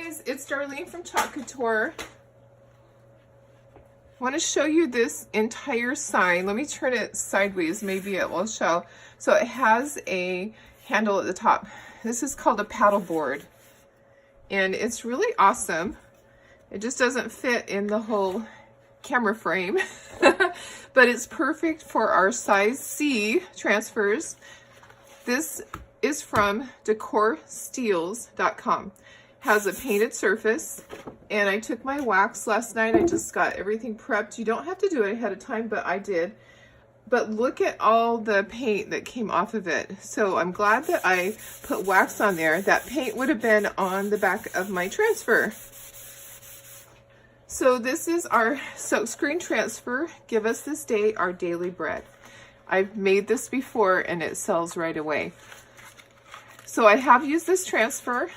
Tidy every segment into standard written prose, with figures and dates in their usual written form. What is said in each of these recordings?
guys, it's Darlene from Couture. I want to show you this entire sign. Let me turn it sideways, maybe it will show. So it has a handle at the top. This is called a paddle board, and it's really awesome. It just doesn't fit in the whole camera frame, but it's perfect for our size C transfers. This is from decorsteels.com. Has a painted surface, and I took my wax last night. I just got everything prepped. You don't have to do it ahead of time, but I did. But look at all the paint that came off of it. So I'm glad that I put wax on there. That paint would have been on the back of my transfer. So this is our silkscreen transfer. Give us this day our daily bread. I've made this before and it sells right away. So I have used this transfer,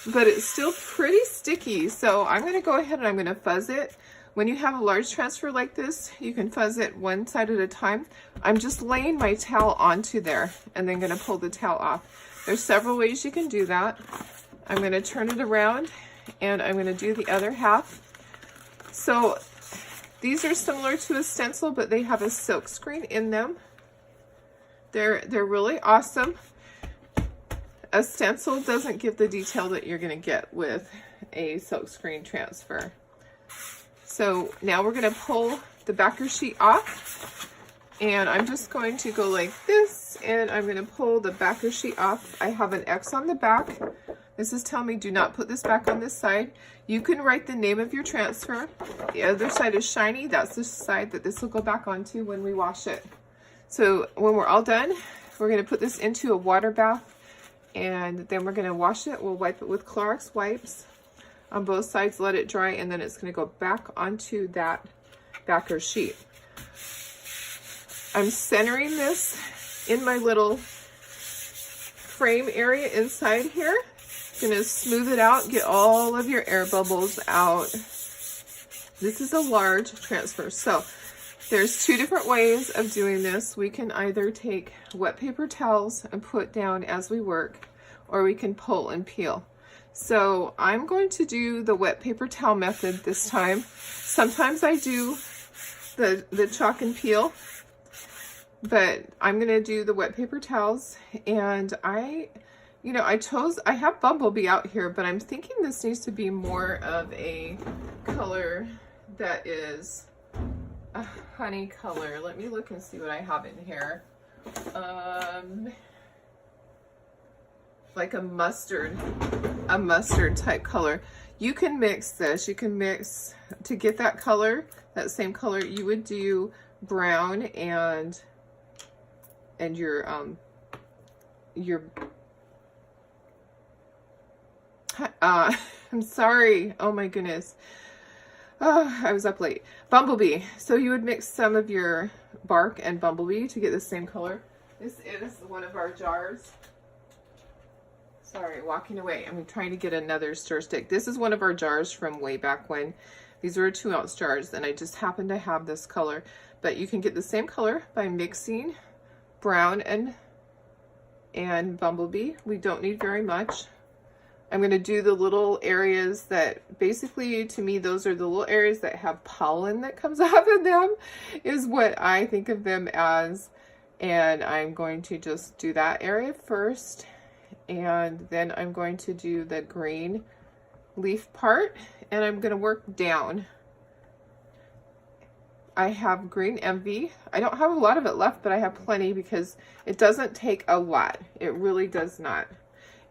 but it's still pretty sticky. So I'm going to go ahead and I'm going to fuzz it. When you have a large transfer like this, you can fuzz it one side at a time. I'm just laying my towel onto there and then going to pull the towel off. There's several ways you can do that. I'm going to turn it around and I'm going to do the other half. So these are similar to a stencil, but they have a silk screen in them. They're really awesome. A stencil doesn't give the detail that you're going to get with a silk screen transfer. So now we're going to pull the backer sheet off, and I'm just going to go like this, and I'm going to pull the backer sheet off. I have an X on the back. This is telling me do not put this back on this side. You can write the name of your transfer. The other side is shiny. That's the side that this will go back onto when we wash it. So when we're all done, we're going to put this into a water bath, and then we're going to wash it. We'll wipe it with Clorox wipes on both sides, let it dry, and then it's going to go back onto that backer sheet. I'm centering this in my little frame area inside here. Going to smooth it out, get all of your air bubbles out. This is a large transfer, so there's two different ways of doing this. We can either take wet paper towels and put down as we work, or we can pull and peel. So I'm going to do the wet paper towel method this time. Sometimes I do the chalk and peel, but I'm going to do the wet paper towels. And I have Bumblebee out here, but I'm thinking this needs to be more of a color that is a honey color. Let me look and see what I have in here. Like a mustard type color. You can mix this. You can mix to get that color, that same color. You would do brown and your I'm sorry. Oh my goodness. Oh, I was up late. Bumblebee. So you would mix some of your bark and Bumblebee to get the same color. This is one of our jars. Sorry, walking away. I'm trying to get another stir stick. This is one of our jars from way back when. These were 2-ounce jars, and I just happen to have this color. But you can get the same color by mixing brown and Bumblebee. We don't need very much. I'm going to do the little areas that, basically, to me, those are the little areas that have pollen that comes off of them, is what I think of them as. And I'm going to just do that area first. And then I'm going to do the green leaf part, and I'm going to work down. I have green envy. I don't have a lot of it left, but I have plenty because it doesn't take a lot. It really does not.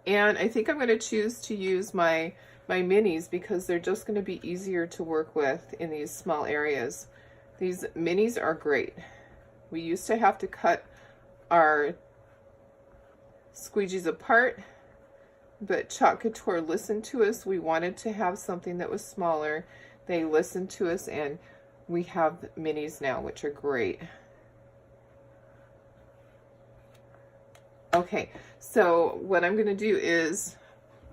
And I think I'm going to choose to use my minis because they're just going to be easier to work with in these small areas. These minis are great. We used to have to cut our squeegees apart, but Couture listened to us. We wanted to have something that was smaller. They listened to us, and we have minis now, which are great. Okay, so what I'm going to do is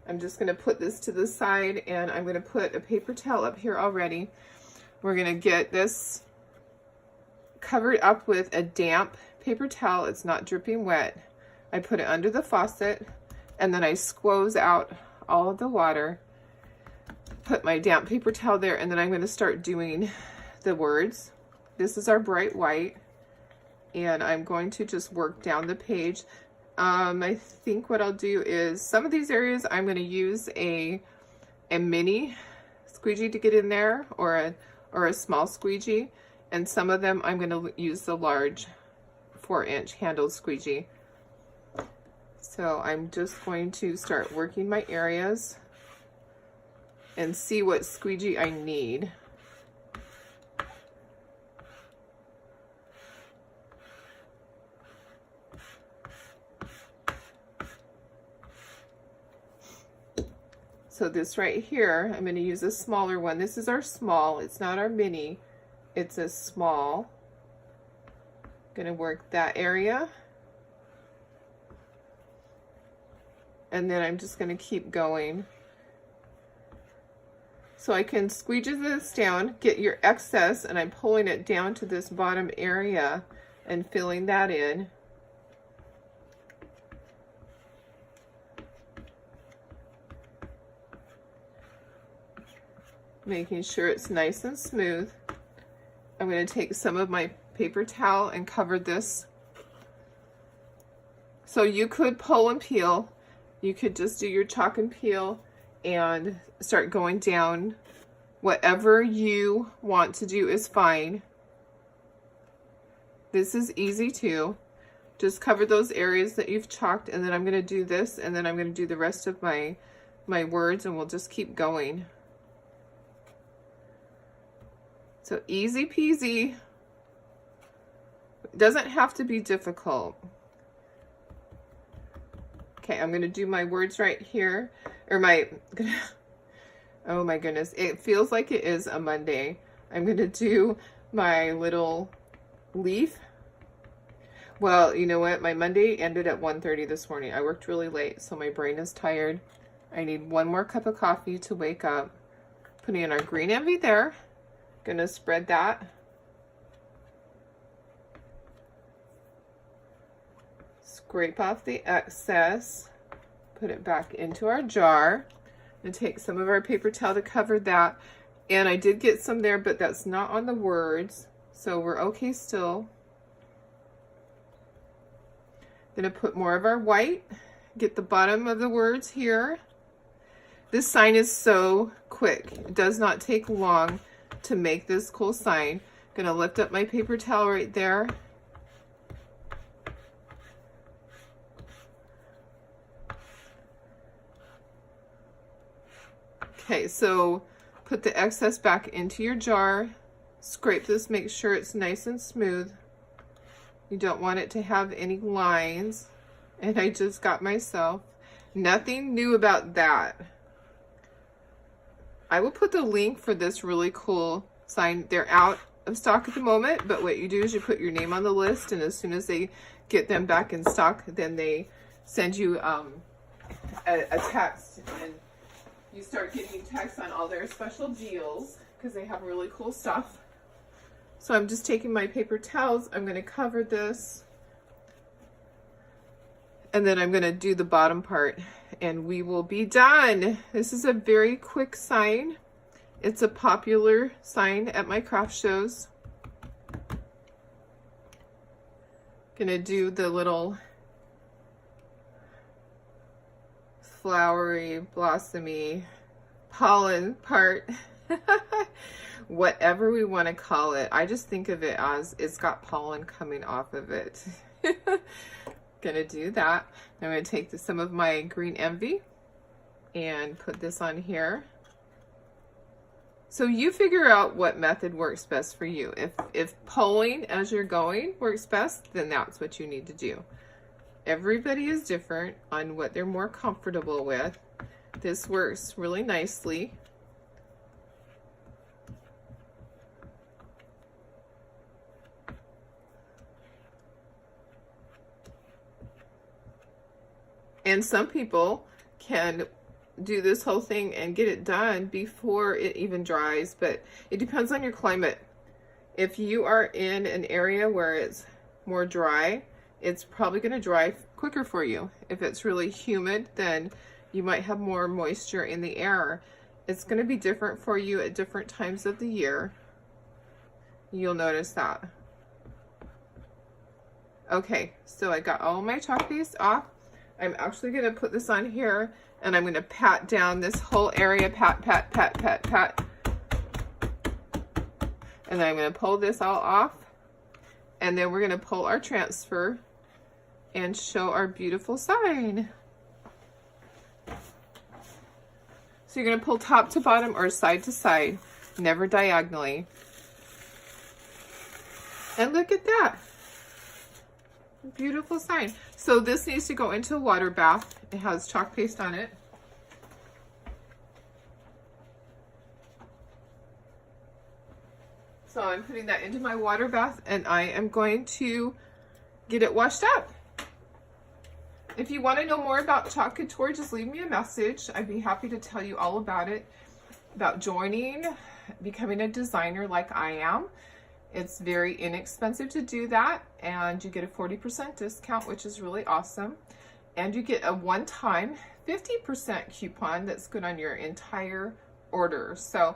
I'm just going to put this to the side, and I'm going to put a paper towel up here already. We're going to get this covered up with a damp paper towel. It's not dripping wet. I put it under the faucet, and then I squoze out all of the water, put my damp paper towel there, and then I'm going to start doing the words. This is our bright white, and I'm going to just work down the page. I think what I'll do is some of these areas I'm going to use a mini squeegee to get in there, or a small squeegee, and some of them I'm going to use the large 4-inch handled squeegee. So I'm just going to start working my areas and see what squeegee I need. So this right here, I'm going to use a smaller one. This is our small. It's not our mini. It's a small. I'm going to work that area. And then I'm just going to keep going. So I can squeegee this down, get your excess, and I'm pulling it down to this bottom area and filling that in. Making sure it's nice and smooth. I'm going to take some of my paper towel and cover this. So you could pull and peel. You could just do your chalk and peel and start going down. Whatever you want to do is fine. This is easy too. Just cover those areas that you've chalked, and then I'm going to do this, and then I'm going to do the rest of my words, and we'll just keep going. So easy peasy. It doesn't have to be difficult. Okay, I'm going to do my words right here, or oh my goodness, it feels like it is a Monday. I'm going to do my little leaf. Well, you know what? My Monday ended at 1:30 this morning. I worked really late, so my brain is tired. I need one more cup of coffee to wake up. Putting in our green envy there. Gonna spread that. Scrape off the excess. Put it back into our jar. And take some of our paper towel to cover that. And I did get some there, but that's not on the words, so we're okay still. Gonna put more of our white. Get the bottom of the words here. This sign is so quick. It does not take long to make this cool sign. Gonna lift up my paper towel right there. Okay, so put the excess back into your jar. Scrape this, make sure it's nice and smooth. You don't want it to have any lines. And I just got myself. Nothing new about that. I will put the link for this really cool sign. They're out of stock at the moment, but what you do is you put your name on the list, and as soon as they get them back in stock, then they send you a text, and you start getting texts on all their special deals because they have really cool stuff. So I'm just taking my paper towels. I'm going to cover this, and then I'm going to do the bottom part, and we will be done. This is a very quick sign. It's a popular sign at my craft shows. Gonna do the little flowery, blossomy pollen part. Whatever we want to call it. I just think of it as it's got pollen coming off of it. Gonna do that. I'm gonna take some of my green envy and put this on here. So you figure out what method works best for you. If pulling as you're going works best, then that's what you need to do. Everybody is different on what they're more comfortable with. This works really nicely. And some people can do this whole thing and get it done before it even dries, but it depends on your climate. If you are in an area where it's more dry, it's probably going to dry quicker for you. If it's really humid, then you might have more moisture in the air, It's going to be different for you at different times of the year. You'll notice that. Okay, so I got all my chalk paste off. I'm actually going to put this on here, and I'm going to pat down this whole area. Pat, pat, pat, pat, pat. And then I'm going to pull this all off. And then we're going to pull our transfer and show our beautiful sign. So you're going to pull top to bottom or side to side, never diagonally. And look at that. Beautiful sign. So this needs to go into a water bath. It has chalk paste on it. So I'm putting that into my water bath, and I am going to get it washed up. If you want to know more about Chalk Couture, just leave me a message. I'd be happy to tell you all about it, about joining, becoming a designer like I am. It's very inexpensive to do that, and you get a 40% discount, which is really awesome. And you get a one-time 50% coupon that's good on your entire order. So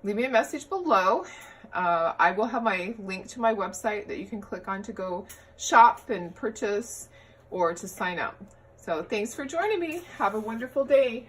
leave me a message below. I will have my link to my website that you can click on to go shop and purchase or to sign up. So thanks for joining me. Have a wonderful day.